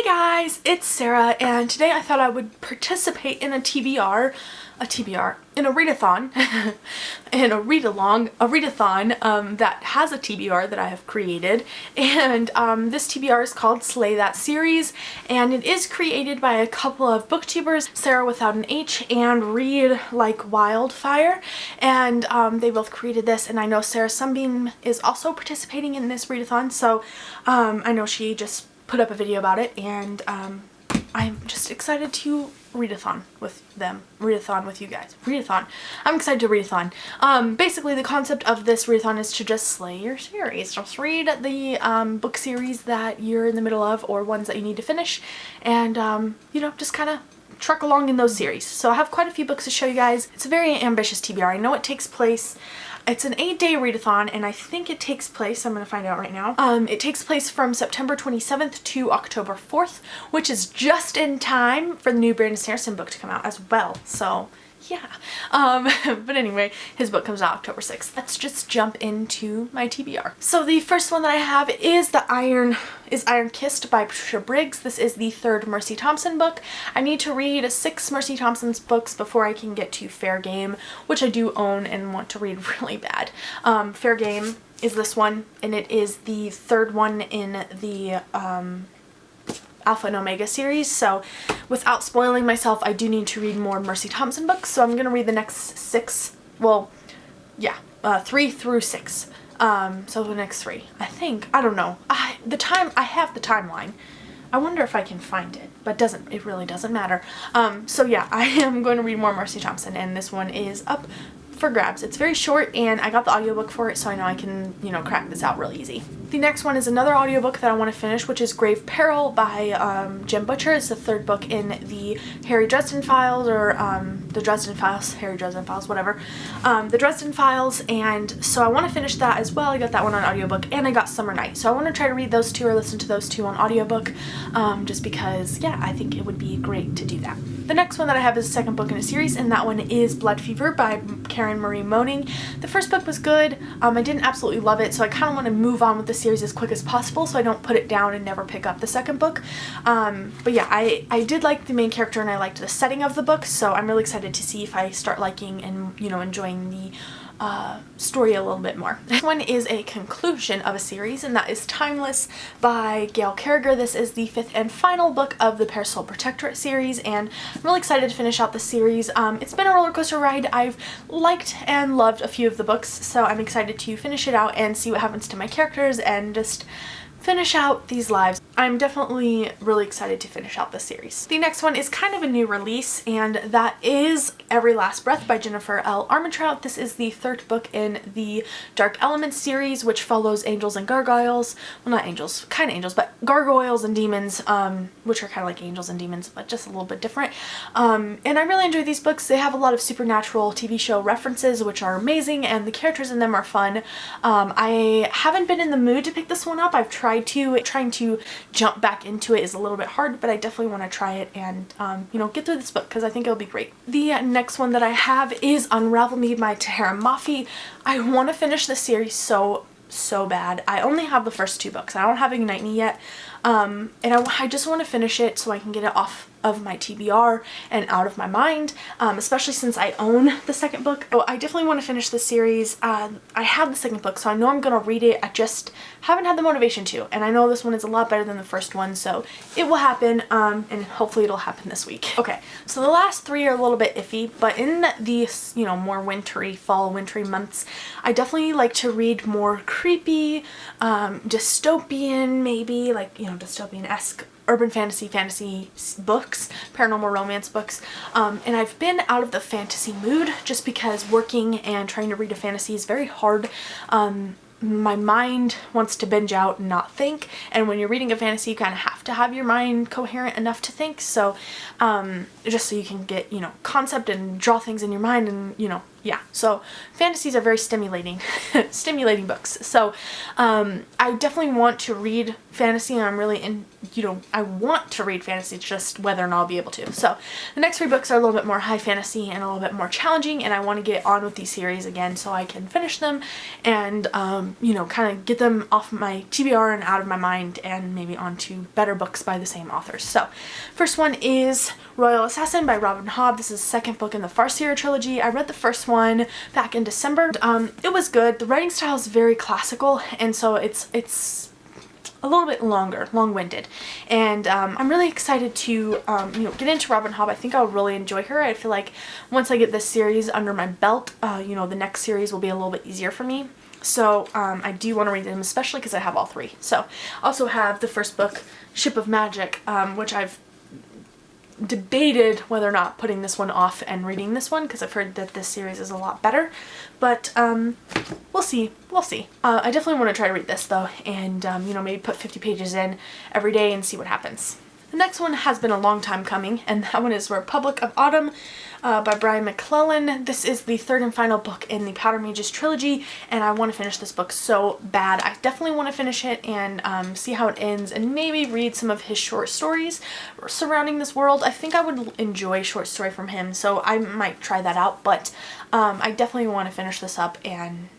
guys, it's Sarah, and today I thought I would participate in a in a readathon, in a read-along, a readathon that has a TBR that I have created, and this TBR is called Slay That Series, and it is created by a couple of booktubers, Sarah without an H and Read Like Wildfire, and they both created this, and I know Sarah Sunbeam is also participating in this readathon, so I know she just put up a video about it, and I'm just excited to readathon with them. Readathon with you guys. Readathon. I'm excited to readathon. Basically the concept of this readathon is to just slay your series. Just read the book series that you're in the middle of or ones that you need to finish, and you know, just kind of truck along in those series. So I have quite a few books to show you guys. It's a very ambitious TBR. I know it takes place, it's an 8-day readathon, and I think it takes place, I'm going to find out right now, it takes place from September 27th to October 4th, which is just in time for the new Brandon Sanderson book to come out as well, so yeah. But anyway, his book comes out October 6th. Let's just jump into my TBR. So the first one that I have is Iron Kissed by Patricia Briggs. This is the third Mercy Thompson book. I need to read 6 Mercy Thompson's books before I can get to Fair Game, which I do own and want to read really bad. Fair Game is this one, and it is the third one in the Alpha and Omega series, so without spoiling myself, I do need to read more Mercy Thompson books, so I'm going to read the next 6, well, yeah, 3 through 6, so the next 3, I think, I don't know, I have the timeline, I wonder if I can find it, but it really doesn't matter, so yeah, I am going to read more Mercy Thompson, and this one is up for grabs. It's very short, and I got the audiobook for it, so I know I can, you know, crack this out real easy. The next one is another audiobook that I want to finish, which is Grave Peril by Jen Butcher. It's the third book in the Harry Dresden Files, or the Dresden Files, Harry Dresden Files, whatever. The Dresden Files, and so I want to finish that as well. I got that one on audiobook, and I got Summer Night, so I want to try to read those two or listen to those two on audiobook, just because, yeah, I think it would be great to do that. The next one that I have is the second book in a series, and that one is Blood Fever by Karen Marie Moning. The first book was good. I didn't absolutely love it, so I kind of want to move on with the series as quick as possible so I don't put it down and never pick up the second book. But yeah, I did like the main character, and I liked the setting of the book, so I'm really excited to see if I start liking and, you know, enjoying the story a little bit more. This one is a conclusion of a series, and that is Timeless by Gail Carriger. This is the 5th and final book of the Parasol Protectorate series, and I'm really excited to finish out the series. It's been a roller coaster ride. I've liked and loved a few of the books, so I'm excited to finish it out and see what happens to my characters and just finish out these lives. I'm definitely really excited to finish out this series. The next one is kind of a new release, and that is Every Last Breath by Jennifer L. Armentrout. This is the third book in the Dark Elements series, which follows angels and gargoyles. Well, not angels, kind of angels, but gargoyles and demons, which are kind of like angels and demons, but just a little bit different. And I really enjoy these books. They have a lot of supernatural TV show references, which are amazing, and the characters in them are fun. I haven't been in the mood to pick this one up. I've tried to. Trying to jump back into it is a little bit hard, but I definitely want to try it and, you know, get through this book because I think it'll be great. The next one that I have is Unravel Me by Tahara Mafi. I want to finish this series so bad. I only have the first 2 books. I don't have Ignite Me yet, and I just want to finish it so I can get it off of my TBR and out of my mind, especially since I own the second book. Oh, I definitely want to finish the series. I have the second book, so I know I'm gonna read it. I just haven't had the motivation to, and I know this one is a lot better than the first one, so it will happen, and hopefully it'll happen this week. Okay, so the last 3 are a little bit iffy, but in these, you know, more wintry, fall wintry months, I definitely like to read more creepy, dystopian, maybe, like, you know, dystopian-esque urban fantasy books, paranormal romance books, and I've been out of the fantasy mood just because working and trying to read a fantasy is very hard. My mind wants to binge out and not think, and when you're reading a fantasy you kind of have to have your mind coherent enough to think, so just so you can get, you know, concept and draw things in your mind and, you know, yeah, so fantasies are very stimulating, stimulating books. So I definitely want to read fantasy, and I'm really I want to read fantasy, it's just whether or not I'll be able to. So the next 3 books are a little bit more high fantasy and a little bit more challenging, and I want to get on with these series again so I can finish them and, kind of get them off my TBR and out of my mind and maybe onto better books by the same authors. So first one is Royal Assassin by Robin Hobb. This is the 2nd book in the Farseer trilogy. I read the first one back in December. It was good. The writing style is very classical, and so it's a little bit long-winded, and I'm really excited to get into Robin Hobb. I think I'll really enjoy her. I feel like once I get this series under my belt, the next series will be a little bit easier for me. So I do want to read them, especially because I have all 3. So I also have the first book, Ship of Magic, which I've debated whether or not putting this one off and reading this one, because I've heard that this series is a lot better, but we'll see. I definitely want to try to read this though, and maybe put 50 pages in every day and see what happens. The next one has been a long time coming, and that one is Republic of Autumn by Brian McClellan. This is the 3rd and final book in the Powder Mages trilogy, and I want to finish this book so bad. I definitely want to finish it and see how it ends, and maybe read some of his short stories surrounding this world. I think I would enjoy a short story from him, so I might try that out, but I definitely want to finish this up and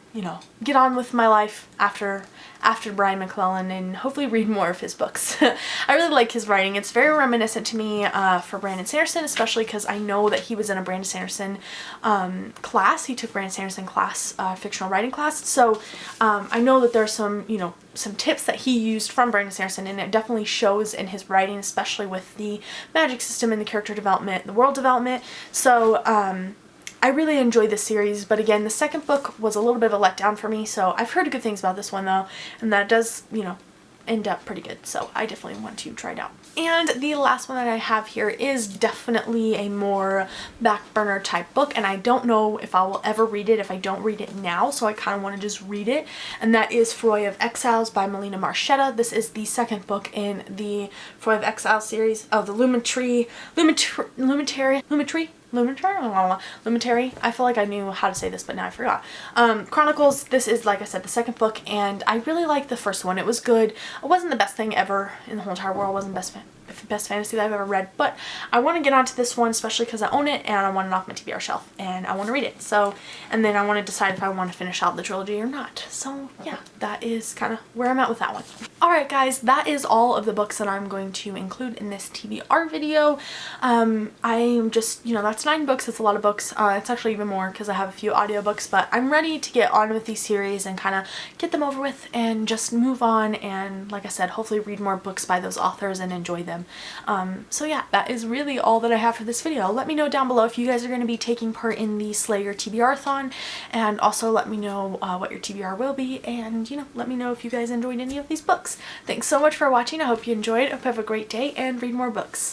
get on with my life after Brian McClellan and hopefully read more of his books. I really like his writing. It's very reminiscent to me for Brandon Sanderson, especially because I know that he was in a Brandon Sanderson class. He took Brandon Sanderson class, fictional writing class. So I know that there's some, some tips that he used from Brandon Sanderson, and it definitely shows in his writing, especially with the magic system and the character development, the world development. So I really enjoyed this series, but again, the 2nd book was a little bit of a letdown for me, so I've heard good things about this one though, and that does, end up pretty good, so I definitely want to try it out. And the last one that I have here is definitely a more back burner type book, and I don't know if I will ever read it if I don't read it now, so I kind of want to just read it, and that is Froy of Exiles by Melina Marchetta. This is the 2nd book in the Froy of Exile series of the Lumitary. I feel like I knew how to say this, but now I forgot. Chronicles. This is, like I said, the 2nd book, and I really liked the first one. It was good. It wasn't the best thing ever in the whole entire world. It wasn't best fantasy that I've ever read, but I want to get onto this one, especially because I own it and I want it off my TBR shelf and I want to read it. So, and then I want to decide if I want to finish out the trilogy or not. So yeah, that is kind of where I'm at with that one. Alright guys, that is all of the books that I'm going to include in this TBR video. I'm just, that's 9 books. It's a lot of books. It's actually even more because I have a few audiobooks, but I'm ready to get on with these series and kind of get them over with and just move on, and like I said, hopefully read more books by those authors and enjoy them. So yeah, that is really all that I have for this video. Let me know down below if you guys are going to be taking part in the Slayer TBR-thon, and also let me know what your TBR will be, and let me know if you guys enjoyed any of these books. Thanks so much for watching. I hope you enjoyed. I hope you have a great day and read more books.